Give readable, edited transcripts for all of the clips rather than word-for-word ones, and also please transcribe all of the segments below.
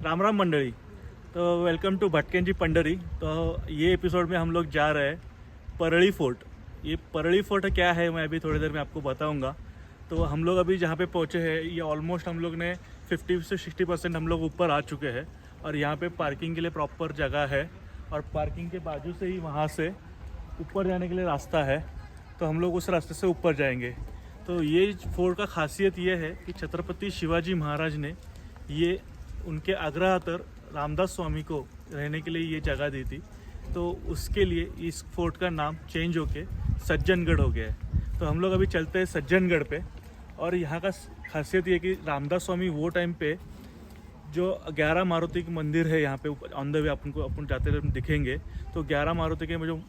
राम राम मंडली। तो welcome to भटकेंजी Pandri. तो ये एपिसोड में हम लोग जा रहे हैं परली फोर्ट। ये परली फोर्ट क्या है मैं अभी थोड़ी देर में आपको बताऊंगा। तो हम लोग अभी जहाँ पे पहुँचे हैं ये ऑलमोस्ट हम लोग ने 50 से 60% हम लोग ऊपर आ चुके हैं और यहाँ पे पार्किंग के लिए प्रॉपर जगह है और पार्किंग के बाजू से ही वहाँ से ऊपर जाने के लिए रास्ता है। तो हम लोग उस रास्ते से ऊपर जाएंगे। तो ये फोर्ट का खासियत ये है कि छत्रपति शिवाजी महाराज ने ये उनके आग्रहार्थ रामदास स्वामी को रहने के लिए ये जगह दी थी। तो उसके लिए इस फोर्ट का नाम चेंज होके सज्जनगढ़ हो गया है। तो हम लोग अभी चलते हैं सज्जनगढ़ पे। और यहाँ का खासियत ये कि रामदास स्वामी वो टाइम पे जो 11 मारुति की मंदिर है यहाँ पे ऑन द वे अपन जाते हुए दिखेंगे। तो 11 मारुति के जो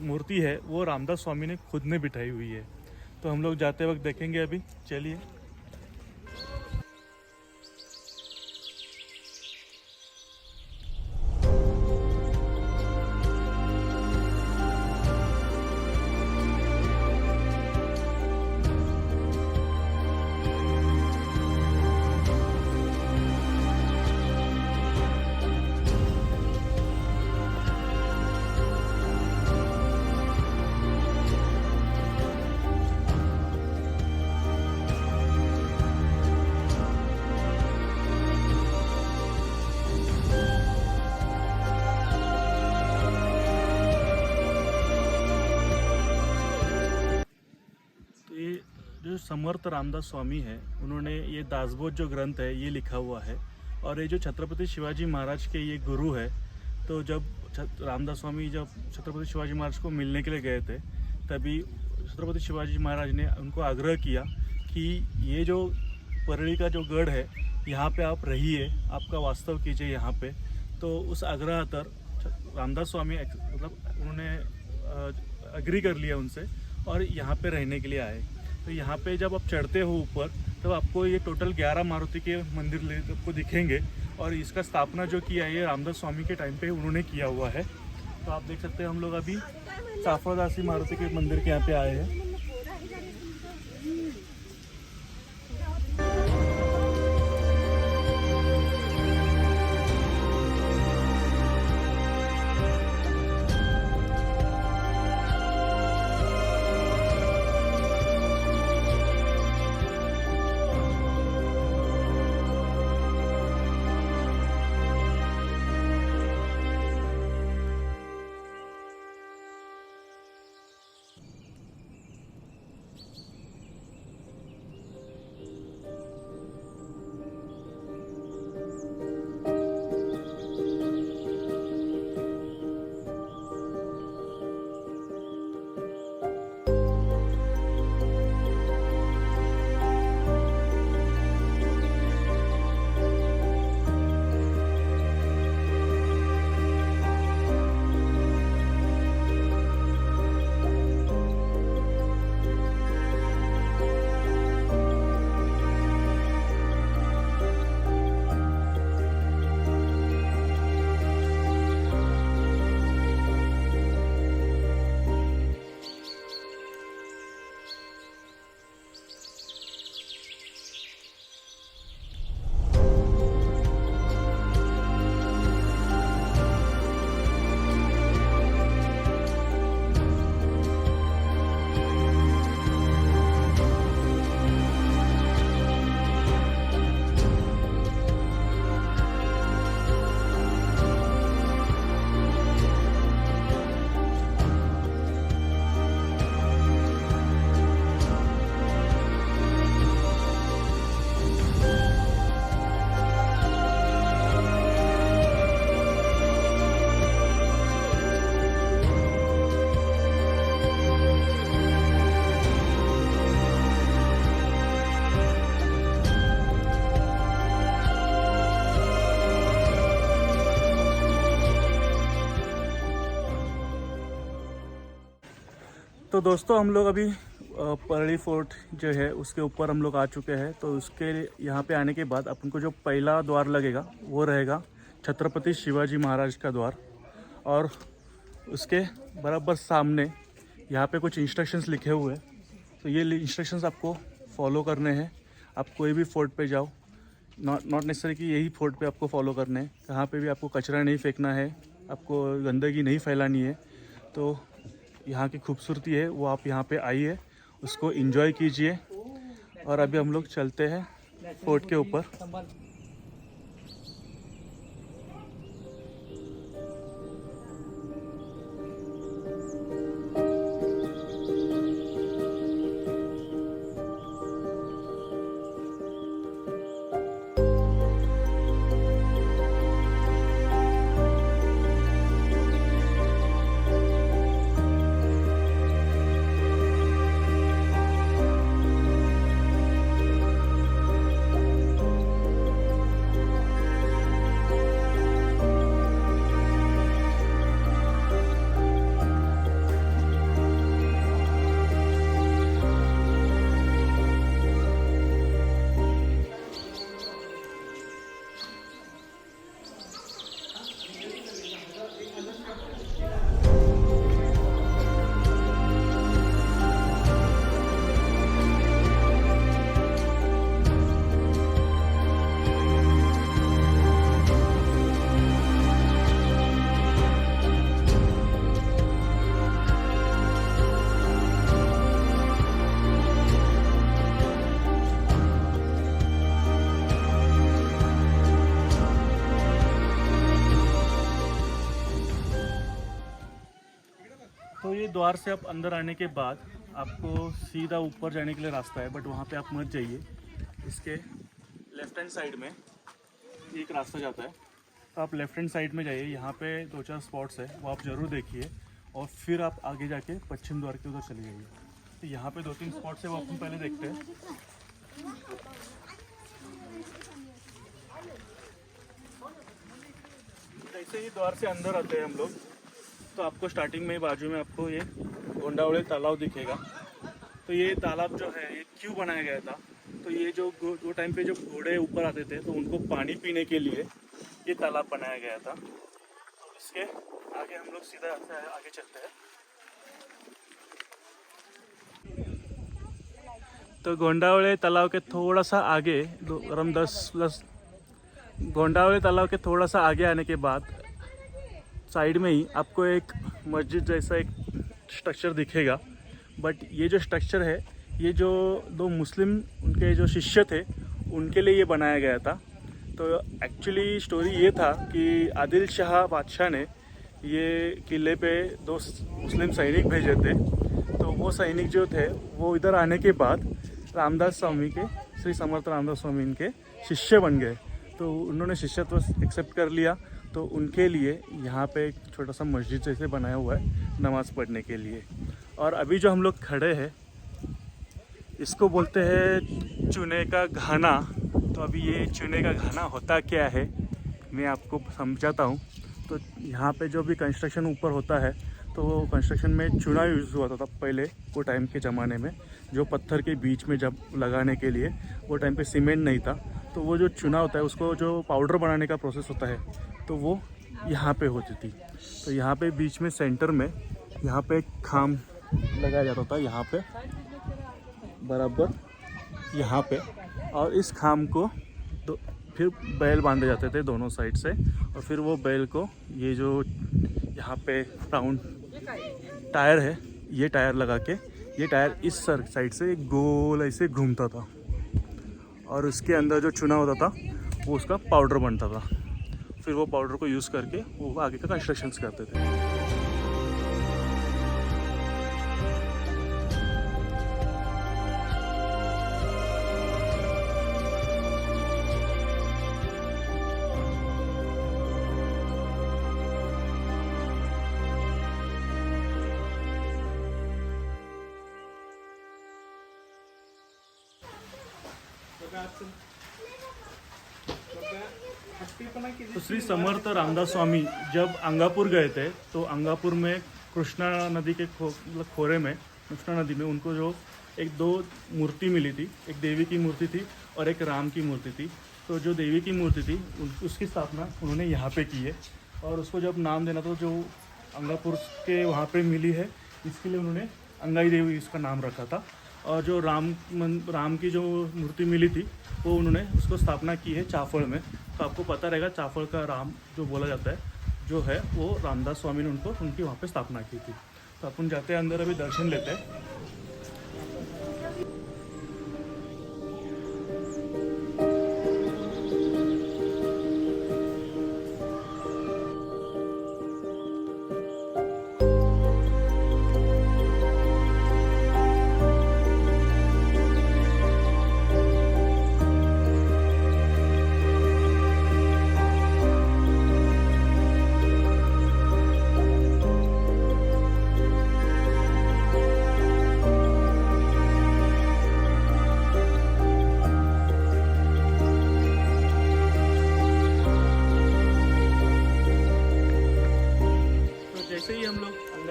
मूर्ति है वो रामदास स्वामी ने खुद ने बिठाई हुई है। तो हम लोग जाते वक्त देखेंगे अभी। चलिए। जो समर्थ रामदास स्वामी है उन्होंने ये दासबोध जो ग्रंथ है ये लिखा हुआ है। और ये जो छत्रपति शिवाजी महाराज के ये गुरु है। तो जब रामदास स्वामी जब छत्रपति शिवाजी महाराज को मिलने के लिए गए थे तभी छत्रपति शिवाजी महाराज ने उनको आग्रह किया कि ये जो परली का जो गढ़ है यहाँ पे आप रहिए, आपका वास्तव कीजिए यहाँ पे। तो उस आग्रह पर रामदास स्वामी मतलब उन्होंने अग्री कर लिया उनसे और यहाँ पे रहने के लिए आए। तो यहाँ पे जब आप चढ़ते हो ऊपर तो आपको ये टोटल 11 मारुति के मंदिर आपको दिखेंगे। और इसका स्थापना जो किया है ये रामदास स्वामी के टाइम पे उन्होंने किया हुआ है। तो आप देख सकते हैं हम लोग अभी साफरदासी मारुति के मंदिर के यहाँ पे आए हैं। तो दोस्तों हम लोग अभी परली फोर्ट जो है उसके ऊपर हम लोग आ चुके हैं। तो उसके यहाँ पे आने के बाद अपन को जो पहला द्वार लगेगा वो रहेगा छत्रपति शिवाजी महाराज का द्वार। और उसके बराबर सामने यहाँ पे कुछ इंस्ट्रक्शंस लिखे हुए हैं। तो ये इंस्ट्रक्शंस आपको फॉलो करने हैं। आप कोई भी फोर्ट पे जाओ नॉट नेसेसरी कि यही फोर्ट पे आपको फॉलो करना है, कहाँ पे भी आपको कचरा नहीं फेंकना है, आपको गंदगी नहीं फैलानी है। तो यहाँ की खूबसूरती है वो आप यहाँ पे आइए, उसको एंजॉय कीजिए। और अभी हम लोग चलते हैं फोर्ट के ऊपर। तो ये द्वार से आप अंदर आने के बाद आपको सीधा ऊपर जाने के लिए रास्ता है, बट वहाँ पे आप मत जाइए। इसके लेफ्ट हैंड साइड में एक रास्ता जाता है, तो आप लेफ्ट हैंड साइड में जाइए। यहाँ पे 2-4 स्पॉट्स है, वो आप ज़रूर देखिए, और फिर आप आगे जाके पश्चिम द्वार के उधर चले जाइए। तो यहाँ पे 2-3 स्पॉट्स है, वो अपन पहले देखते हैं। जैसे ही द्वार से अंदर आते हैं हम लोग, तो आपको स्टार्टिंग में बाजू में आपको ये गोंडावले तालाब दिखेगा। तो ये तालाब जो है ये क्यों बनाया गया था, तो ये जो वो टाइम पे जो घोड़े ऊपर आते थे तो उनको पानी पीने के लिए ये तालाब बनाया गया था। तो इसके आगे हम लोग सीधा आगे चलते हैं। तो गोंडावले तालाब के थोड़ा सा आगे गोंडावले तालाब के थोड़ा सा आगे आने के बाद साइड में ही आपको एक मस्जिद जैसा एक स्ट्रक्चर दिखेगा। बट ये जो स्ट्रक्चर है ये जो 2 मुस्लिम उनके जो शिष्य थे उनके लिए ये बनाया गया था। तो एक्चुअली स्टोरी ये था कि आदिल शाह बादशाह ने ये किले पे 2 मुस्लिम सैनिक भेजे थे। तो वो सैनिक जो थे वो इधर आने के बाद रामदास स्वामी के, श्री समर्थ रामदास स्वामी इनके शिष्य बन गए। तो उन्होंने शिष्यत्व एक्सेप्ट कर लिया। तो उनके लिए यहाँ पे एक छोटा सा मस्जिद जैसे बनाया हुआ है नमाज़ पढ़ने के लिए। और अभी जो हम लोग खड़े हैं इसको बोलते हैं चूने का घाना। तो अभी ये चूने का घाना होता क्या है मैं आपको समझाता हूँ। तो यहाँ पे जो भी कंस्ट्रक्शन ऊपर होता है तो कंस्ट्रक्शन में चूना यूज़ हुआ था पहले वो टाइम के ज़माने में, जो पत्थर के बीच में जब लगाने के लिए। वो टाइम पे सीमेंट नहीं था, तो वो जो चूना होता है उसको जो पाउडर बनाने का प्रोसेस होता है तो वो यहाँ पे होती थी। तो यहाँ पे बीच में सेंटर में यहाँ पे एक खाम लगाया जाता था, यहाँ पे बराबर यहाँ पे। और इस खाम को फिर बैल बांधे जाते थे दोनों साइड से, और फिर वो बैल को ये जो यहाँ पे राउंड टायर है ये टायर लगा के, ये टायर इस साइड से गोल ऐसे घूमता था, और उसके अंदर जो चूना होता था वो उसका पाउडर बनता था। फिर वो पाउडर को यूज़ करके वो आगे का कंस्ट्रक्शंस करते थे। तो श्री समर्थ रामदास स्वामी जब अंगापुर गए थे तो अंगापुर में कृष्णा नदी के खोरे में, कृष्णा नदी में उनको जो 1-2 मूर्ति मिली थी, एक देवी की मूर्ति थी और एक राम की मूर्ति थी। तो जो देवी की मूर्ति थी उसकी स्थापना उन्होंने यहाँ पे की है, और उसको जब नाम देना तो जो अंगापुर के वहाँ पे मिली है इसके लिए उन्होंने अंगाई देवी इसका नाम रखा था। और जो राम की जो मूर्ति मिली थी वो उन्होंने उसको स्थापना की है चाफड़ में। तो आपको पता रहेगा चाफड़ का राम जो बोला जाता है जो है वो रामदास स्वामी ने उनकी वहाँ पे स्थापना की थी। तो अपन जाते हैं अंदर, अभी दर्शन लेते हैं।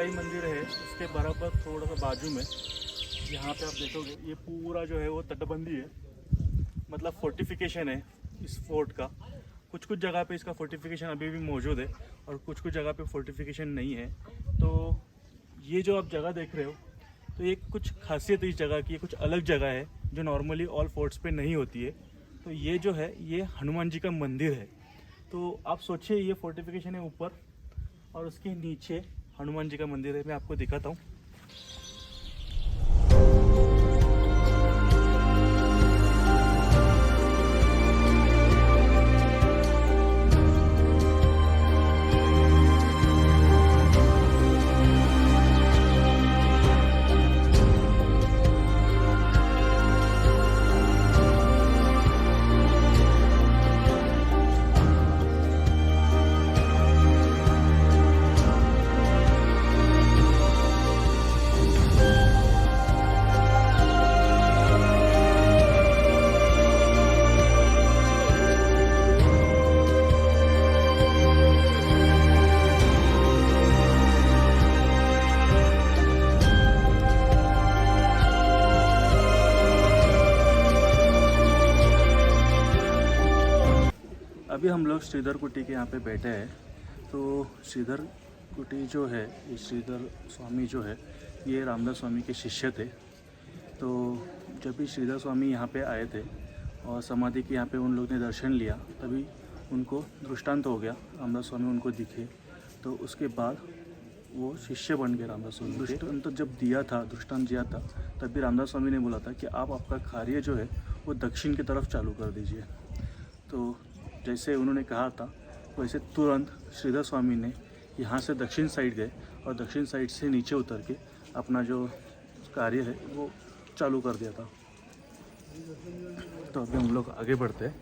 मंदिर है उसके बराबर थोड़ा सा बाजू में यहाँ पे आप देखोगे ये पूरा जो है वो तटबंदी है, मतलब फोर्टिफिकेशन है इस फोर्ट का। कुछ कुछ जगह पे इसका फोर्टिफिकेशन अभी भी मौजूद है और कुछ कुछ जगह पे फोर्टिफिकेशन नहीं है। तो ये जो आप जगह देख रहे हो तो ये कुछ खासियत इस जगह की, कुछ अलग जगह है जो नॉर्मली ऑल फोर्ट्स पे नहीं होती है। तो ये जो है ये हनुमान जी का मंदिर है। तो आप सोचिए ये फोर्टिफिकेशन है ऊपर और उसके नीचे हनुमान जी का मंदिर है। मैं आपको दिखाता हूँ। अभी हम लोग श्रीधर कुटी के यहाँ पे बैठे हैं। तो श्रीधर कुटी जो है, ये श्रीधर स्वामी जो है ये रामदास स्वामी के शिष्य थे। तो जब भी श्रीधर स्वामी यहाँ पे आए थे और समाधि के यहाँ पे उन लोग ने दर्शन लिया, तभी उनको दृष्टांत हो गया, रामदास स्वामी उनको दिखे। तो उसके बाद वो शिष्य बन गए रामदास स्वामी। दृष्टांत जब दिया था, दृष्टांत दिया था, तब भी रामदास स्वामी ने बोला था कि आप आपका कार्य जो है वो दक्षिण की तरफ चालू कर दीजिए। तो जैसे उन्होंने कहा था वैसे तुरंत श्रीधर स्वामी ने यहाँ से दक्षिण साइड गए और दक्षिण साइड से नीचे उतर के अपना जो कार्य है वो चालू कर दिया था। तो अभी हम लोग आगे बढ़ते हैं।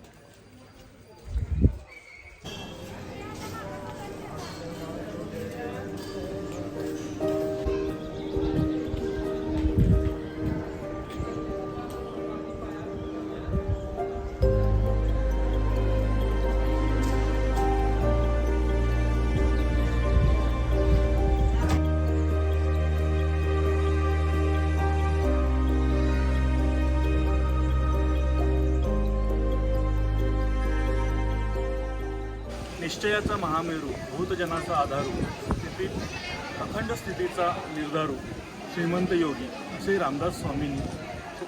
निश्चयाचा महामेरू, भूतजनाचा आधारू, अखंड स्थितीचा निर्धारू, श्रीमंत योगी, असे रामदास स्वामींनी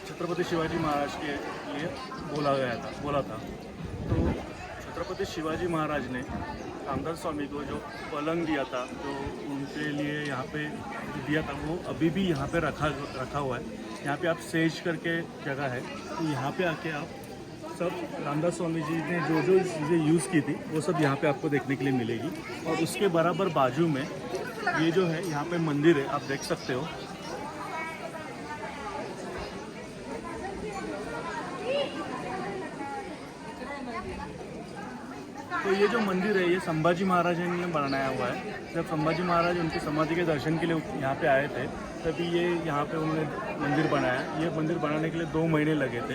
छत्रपति शिवाजी महाराज के लिए बोला था। तो छत्रपति शिवाजी महाराज ने रामदास स्वामी को जो पलंग दिया था, जो उनके लिए यहाँ पे दिया था, वो अभी भी यहाँ पे रखा हुआ है। यहाँ पे आप सेज करके जगह है, तो यहाँ पे आके आप सब रामदास स्वामी जी ने जो जो चीज़ें यूज़ की थी वो सब यहाँ पे आपको देखने के लिए मिलेगी। और उसके बराबर बाजू में ये जो है यहाँ पे मंदिर है, आप देख सकते हो। तो ये जो मंदिर है ये संभाजी महाराज ने बनाया हुआ है। जब संभाजी महाराज उनकी समाधि के दर्शन के लिए यहाँ पे आए थे तभी ये यहाँ पे उन्होंने मंदिर बनाया। ये मंदिर बनाने के लिए 2 महीने लगे थे।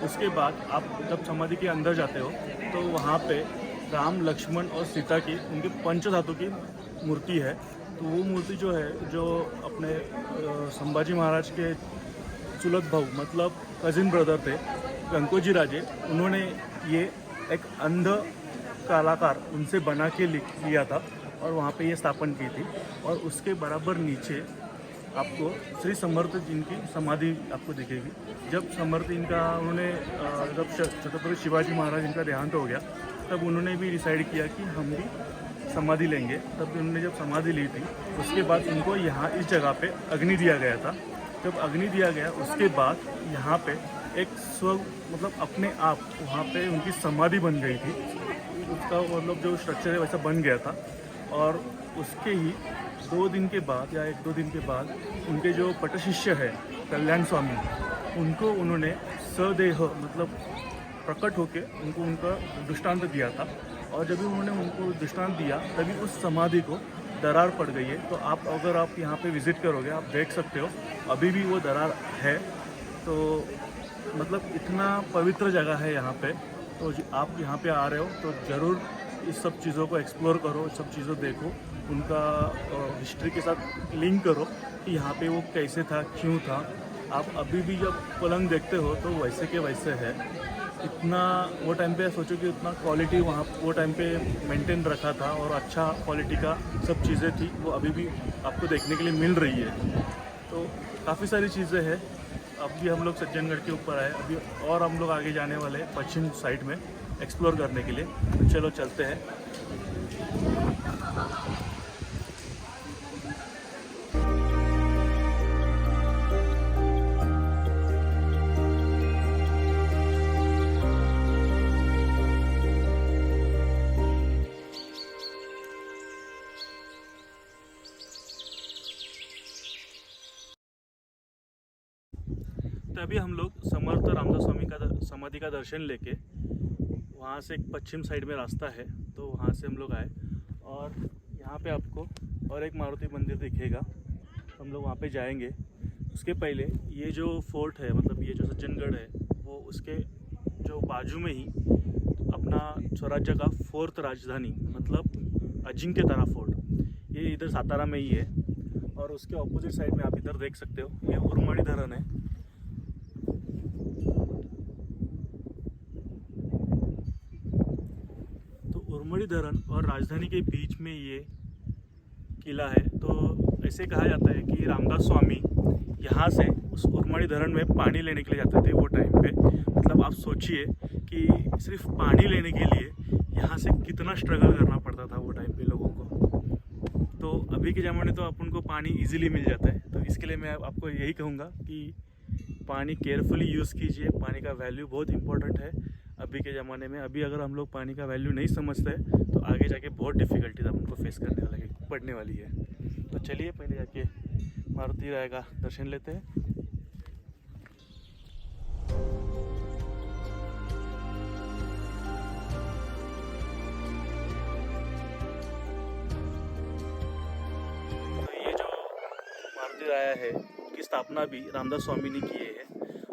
उसके बाद आप जब समाधि के अंदर जाते हो तो वहाँ पे राम, लक्ष्मण और सीता की उनके पंचधातु की मूर्ति है। तो वो मूर्ति जो है, जो अपने संभाजी महाराज के चुलत भाऊ मतलब कजिन ब्रदर थे गंगोजी राजे, उन्होंने ये एक अंध कलाकार उनसे बना के लिया था और वहाँ पे ये स्थापन की थी। और उसके बराबर नीचे आपको श्री समर्थ जिनकी समाधि आपको दिखेगी। जब समर्थ इनका उन्होंने जब छत्रपति शिवाजी महाराज इनका देहांत हो गया, तब उन्होंने भी डिसाइड किया कि हम भी समाधि लेंगे। तब उन्होंने जब समाधि ली थी, उसके बाद उनको यहाँ इस जगह पे अग्नि दिया गया था। जब अग्नि दिया गया उसके बाद यहाँ पे एक मतलब अपने आप वहाँ पे उनकी समाधि बन गई थी। उसका मतलब जो स्ट्रक्चर है वैसा बन गया था। और उसके ही 2 दिन के बाद या 1-2 दिन के बाद उनके जो पटशिष्य है कल्याण स्वामी, उनको उन्होंने सदेह मतलब प्रकट होके उनको उनका दृष्टांत दिया था। और जब भी उन्होंने उनको दृष्टांत दिया तभी उस समाधि को दरार पड़ गई है। तो आप अगर आप यहाँ पे विज़िट करोगे आप देख सकते हो अभी भी वो दरार है। तो मतलब इतना पवित्र जगह है यहाँ पे। तो आप यहाँ पे आ रहे हो तो ज़रूर इस सब चीज़ों को एक्सप्लोर करो, सब चीज़ों देखो, उनका हिस्ट्री के साथ लिंक करो कि यहाँ पे वो कैसे था, क्यों था। आप अभी भी जब पलंग देखते हो तो वैसे के वैसे है। इतना वो टाइम पे सोचो कि उतना क्वालिटी वहाँ वो टाइम पे मेंटेन रखा था और अच्छा क्वालिटी का सब चीज़ें थी, वो अभी भी आपको देखने के लिए मिल रही है। तो काफ़ी सारी चीज़ें हैं। अभी हम लोग सज्जनगढ़ के ऊपर आए, अभी और हम लोग आगे जाने वाले हैं पश्चिम साइड में एक्सप्लोर करने के लिए। तो चलो चलते हैं। तो अभी हम लोग समर्थ रामदास स्वामी का समाधि का दर्शन लेके वहाँ से एक पश्चिम साइड में रास्ता है, तो वहाँ से हम लोग आए। और यहाँ पे आपको और एक मारुति मंदिर दिखेगा, तो हम लोग वहाँ पे जाएंगे। उसके पहले ये जो फोर्ट है, मतलब ये जो सज्जनगढ़ है, वो उसके जो बाजू में ही अपना स्वराज्य का 4th राजधानी मतलब अजिंक्यतारा फोर्ट, ये इधर सातारा में ही है। और उसके ऑपोजिट साइड में आप इधर देख सकते हो, ये उरमड़ी धरण है। उरमड़ी धरण और राजधानी के बीच में ये किला है। तो ऐसे कहा जाता है कि रामदास स्वामी यहाँ से उस उरमड़ी धरण में पानी लेने के लिए जाते थे वो टाइम पे। मतलब आप सोचिए कि सिर्फ पानी लेने के लिए यहाँ से कितना स्ट्रगल करना पड़ता था वो टाइम पे लोगों को। तो अभी के ज़माने तो अपन को पानी इजीली मिल जाता है। तो इसके लिए मैं आपको यही कहूँगा कि पानी केयरफुली यूज़ कीजिए। पानी का वैल्यू बहुत इंपॉर्टेंट है अभी के ज़माने में। अभी अगर हम लोग पानी का वैल्यू नहीं समझते तो आगे जाके बहुत डिफ़िकल्टीज हमको फेस करने पड़ने वाली है। तो चलिए पहले जाके मारुति राय का दर्शन लेते हैं। तो ये जो मारुति राय है उसकी स्थापना भी रामदास स्वामी ने की है।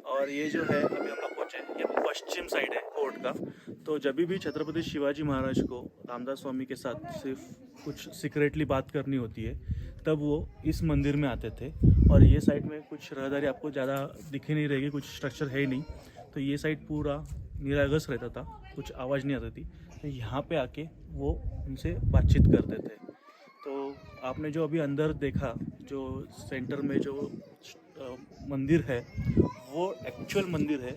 और ये जो है अभी हम लोग पहुँचे, ये पश्चिम साइड है कोर्ट का। तो जब भी छत्रपति शिवाजी महाराज को रामदास स्वामी के साथ सिर्फ कुछ सीक्रेटली बात करनी होती है तब वो इस मंदिर में आते थे। और ये साइड में कुछ रहदारी आपको ज़्यादा दिख ही नहीं रहेगी, कुछ स्ट्रक्चर है ही नहीं। तो ये साइड पूरा निरागस रहता था, कुछ आवाज़ नहीं आती थी। तो यहाँ पे आके वो उनसे बातचीत करते थे। तो आपने जो अभी अंदर देखा, जो सेंटर में जो मंदिर है, वो एक्चुअल मंदिर है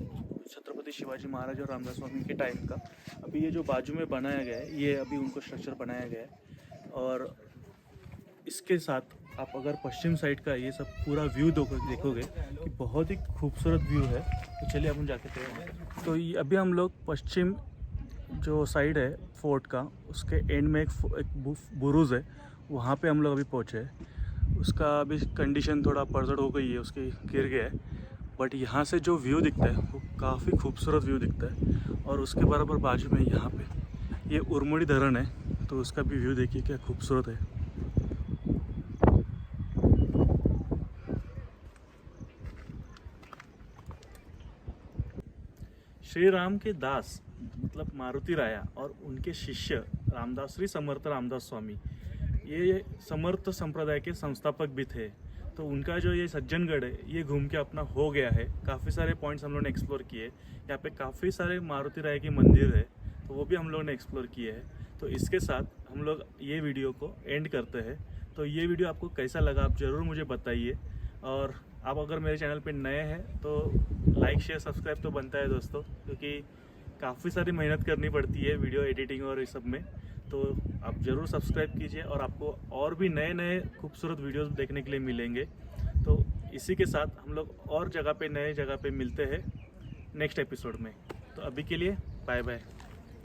छत्रपति शिवाजी महाराज और रामदास स्वामी के टाइम का। अभी ये जो बाजू में बनाया गया है, ये अभी उनको स्ट्रक्चर बनाया गया है। और इसके साथ आप अगर पश्चिम साइड का ये सब पूरा व्यू देखोगे कि बहुत ही खूबसूरत व्यू है। तो चलिए अपन जाके देखते। तो अभी हम लोग पश्चिम जो साइड है फोर्ट का, उसके एंड में एक बुरुज है, वहाँ पे हम लोग अभी पहुँचे। उसका अभी कंडीशन थोड़ा पड़झड़ हो गई है, उसके गिर गया है। बट यहाँ से जो व्यू दिखता है वो काफ़ी खूबसूरत व्यू दिखता है। और उसके बराबर बाजू में यहाँ पे ये उरमड़ी धरण है, तो उसका भी व्यू देखिए क्या खूबसूरत है। श्री राम के दास मतलब मारुति राया और उनके शिष्य रामदास श्री समर्थ रामदास स्वामी, ये समर्थ संप्रदाय के संस्थापक भी थे। तो उनका जो ये सज्जनगढ़ है ये घूम के अपना हो गया है। काफ़ी सारे पॉइंट्स हम लोगों ने एक्सप्लोर किए। यहाँ पे काफ़ी सारे मारुति राय के मंदिर है, तो वो भी हम लोगों ने एक्सप्लोर किए हैं। तो इसके साथ हम लोग ये वीडियो को एंड करते हैं। तो ये वीडियो आपको कैसा लगा आप ज़रूर मुझे बताइए, और आप अगर मेरे चैनल पे नए हैं तो लाइक शेयर सब्सक्राइब तो बनता है दोस्तों, क्योंकि काफ़ी सारी मेहनत करनी पड़ती है वीडियो एडिटिंग और इस सब में। तो आप ज़रूर सब्सक्राइब कीजिए और आपको और भी नए नए खूबसूरत वीडियोस देखने के लिए मिलेंगे। तो इसी के साथ हम लोग और जगह पे नए जगह पे मिलते हैं नेक्स्ट एपिसोड में। तो अभी के लिए बाय बाय।